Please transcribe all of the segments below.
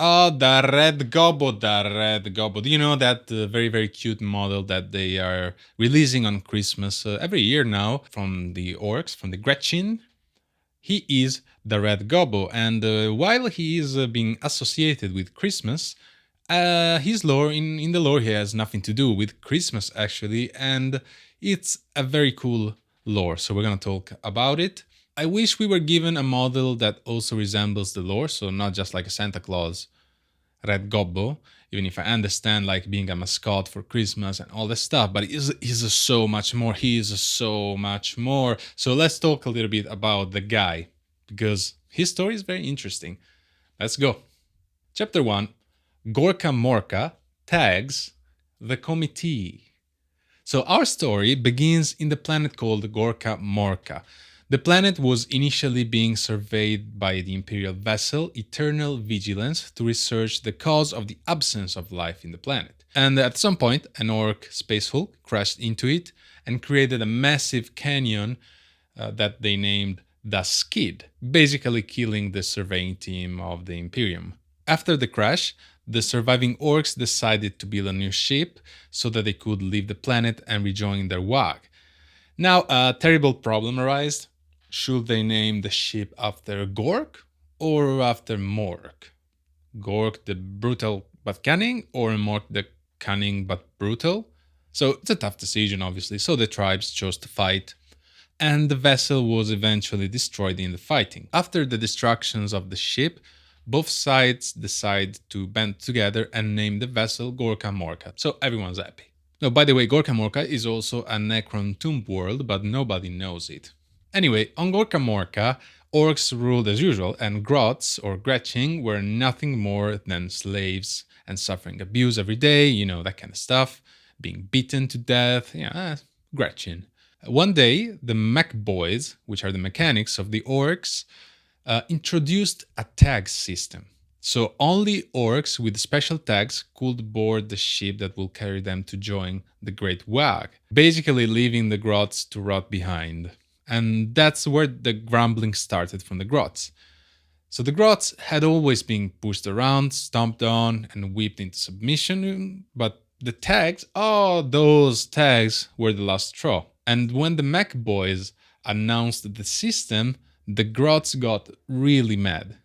Oh, the Red Gobbo, the Red Gobbo. Do you know that very, very cute model that they are releasing on Christmas every year now from the orks, from the Gretchin? He is the Red Gobbo, and while he is being associated with Christmas, his lore in the lore he has nothing to do with Christmas actually, and it's a very cool lore. So we're gonna talk about it. I wish we were given a model that also resembles the lore, so not just like a Santa Claus Red Gobbo, even if I understand like being a mascot for Christmas and all this stuff, but he's so much more. He is so much more. So let's talk a little bit about the guy, because his story is very interesting. Let's go. Chapter 1, Gorkamorka tags the Kommittee. So our story begins in the planet called Gorkamorka. The planet was initially being surveyed by the Imperial vessel Eternal Vigilance to research the cause of the absence of life in the planet. And at some point, an orc space hulk crashed into it and created a massive canyon that they named the Skid, basically killing the surveying team of the Imperium. After the crash, the surviving orcs decided to build a new ship so that they could leave the planet and rejoin their wag. Now, a terrible problem arose. Should they name the ship after Gork or after Mork? Gork the brutal but cunning, or Mork the cunning but brutal? So it's a tough decision, obviously, so the tribes chose to fight, and the vessel was eventually destroyed in the fighting. After the destructions of the ship, both sides decide to band together and name the vessel Gorkamorka, so everyone's happy. No, by the way, Gorkamorka is also a Necron tomb world, but nobody knows it. Anyway, on Gorkamorka, orcs ruled as usual, and Grots, or Gretchin, were nothing more than slaves and suffering abuse every day, you know, that kind of stuff, being beaten to death, Gretchin. One day, the mech boys, which are the mechanics of the orcs, introduced a tag system. So only orcs with special tags could board the ship that will carry them to join the Great Wag, basically leaving the Grots to rot behind. And that's where the grumbling started from the Grots. So the Grots had always been pushed around, stomped on, and whipped into submission, but the tags, oh, those tags were the last straw. And when the mech boys announced the system, the Grots got really mad.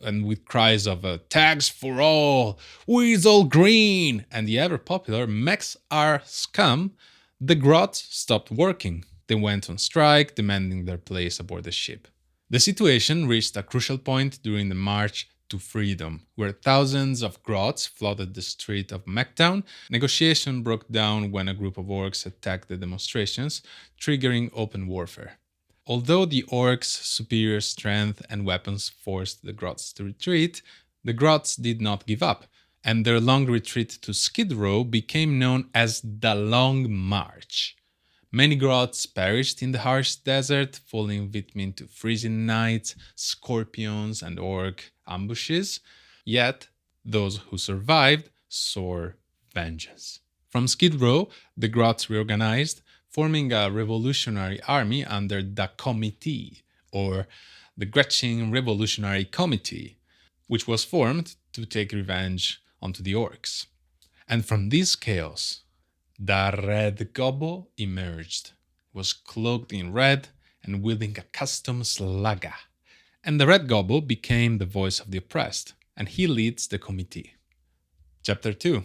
And with cries of tags for all, weasel green, and the ever popular mechs are scum, the Grots stopped working. They went on strike, demanding their place aboard the ship. The situation reached a crucial point during the March to Freedom, where thousands of Grots flooded the street of Mechtown. Negotiation broke down when a group of orcs attacked the demonstrations, triggering open warfare. Although the orcs' superior strength and weapons forced the Grots to retreat, the Grots did not give up, and their long retreat to Skid Row became known as the Long March. Many Grots perished in the harsh desert, falling victim to freezing nights, scorpions, and orc ambushes. Yet, those who survived swore vengeance. From Skid Row, the Grots reorganized, forming a revolutionary army under the Kommittee, or the Gretchin Revolutionary Committee, which was formed to take revenge onto the orcs. And from this chaos, the Red Gobbo emerged, was cloaked in red and wielding a custom slugga. And the Red Gobbo became the voice of the oppressed, and he leads the Kommittee. Chapter 2,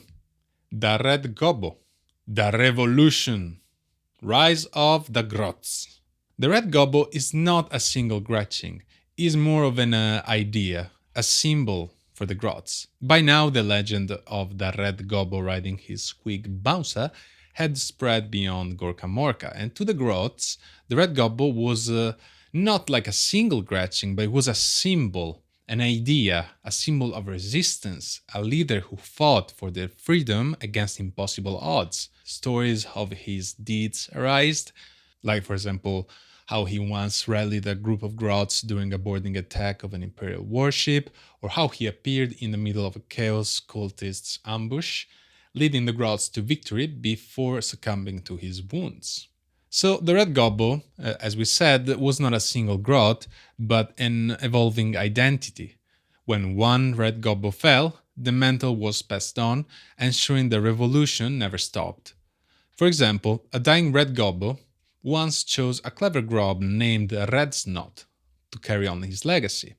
the Red Gobbo, the Revolushun, Rise of the Grots. The Red Gobbo is not a single Gretchin, it is more of an idea, a symbol for the Grots. By now, the legend of the Red Gobbo riding his squig bouncer had spread beyond Gorkamorka, and to the Grots, the Red Gobbo was not like a single Gretchin, but it was a symbol, an idea, a symbol of resistance, a leader who fought for their freedom against impossible odds. Stories of his deeds arise, like for example, how he once rallied a group of Grots during a boarding attack of an Imperial warship, or how he appeared in the middle of a Chaos cultist's ambush, leading the Grots to victory before succumbing to his wounds. So the Red Gobbo, as we said, was not a single Grot, but an evolving identity. When one Red Gobbo fell, the mantle was passed on, ensuring the revolution never stopped. For example, a dying Red Gobbo once chose a clever grob named Red Snot to carry on his legacy.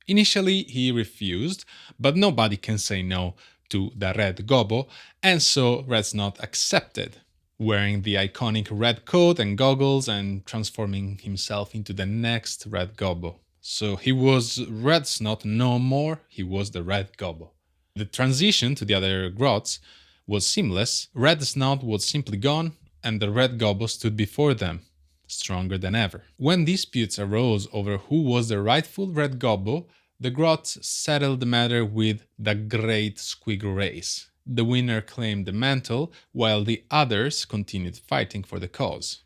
Initially, he refused, but nobody can say no to the Red Gobbo, and so Red Snot accepted, wearing the iconic red coat and goggles and transforming himself into the next Red Gobbo. So he was Red Snot no more, he was the Red Gobbo. The transition to the other Grots was seamless. Red Snot was simply gone, and the Red Gobbo stood before them, stronger than ever. When disputes arose over who was the rightful Red Gobbo, the Grots settled the matter with the Great Squig race. The winner claimed the mantle, while the others continued fighting for the cause.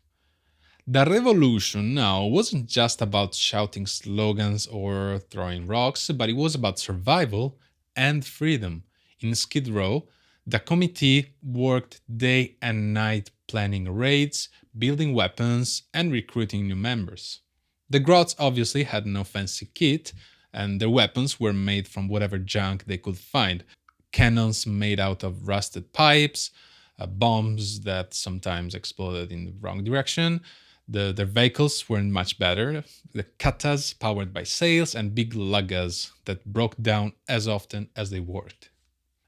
The revolution now wasn't just about shouting slogans or throwing rocks, but it was about survival and freedom. In Skid Row, the committee worked day and night planning raids, building weapons, and recruiting new members. The Grots obviously had no fancy kit, and their weapons were made from whatever junk they could find. Cannons made out of rusted pipes, bombs that sometimes exploded in the wrong direction. Their vehicles weren't much better. The katas powered by sails and big luggas that broke down as often as they worked.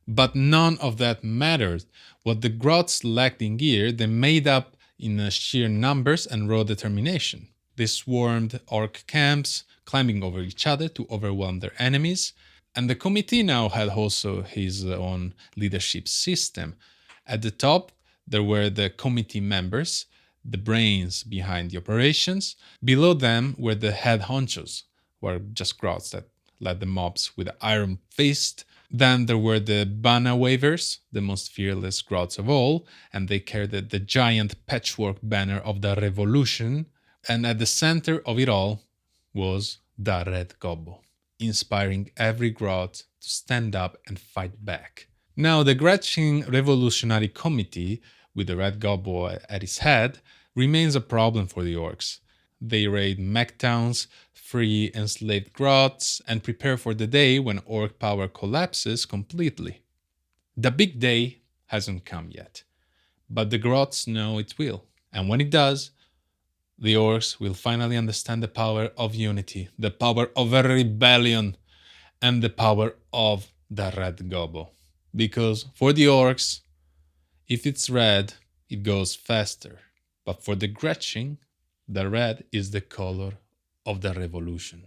But none of that mattered. What the Grots lacked in gear, they made up in sheer numbers and raw determination. They swarmed orc camps, climbing over each other to overwhelm their enemies. And the committee now had also his own leadership system. At the top, there were the committee members, the brains behind the operations. Below them were the head honchos, who are just Grots that led the mobs with an iron fist. Then there were the Bana wavers, the most fearless Grots of all, and they carried the giant patchwork banner of the Revolushun. And at the center of it all was the Red Gobbo, inspiring every Grot to stand up and fight back. Now, the Gretchin Revolutionary Committee, with the Red Gobbo at its head, remains a problem for the orcs. They raid mech towns, free enslaved Grots, and prepare for the day when orc power collapses completely. The big day hasn't come yet, but the Grots know it will. And when it does, the orcs will finally understand the power of unity, the power of a rebellion, and the power of the Red Gobbo. Because for the orcs, if it's red, it goes faster. But for the Gretchin, the red is the color of the revolution.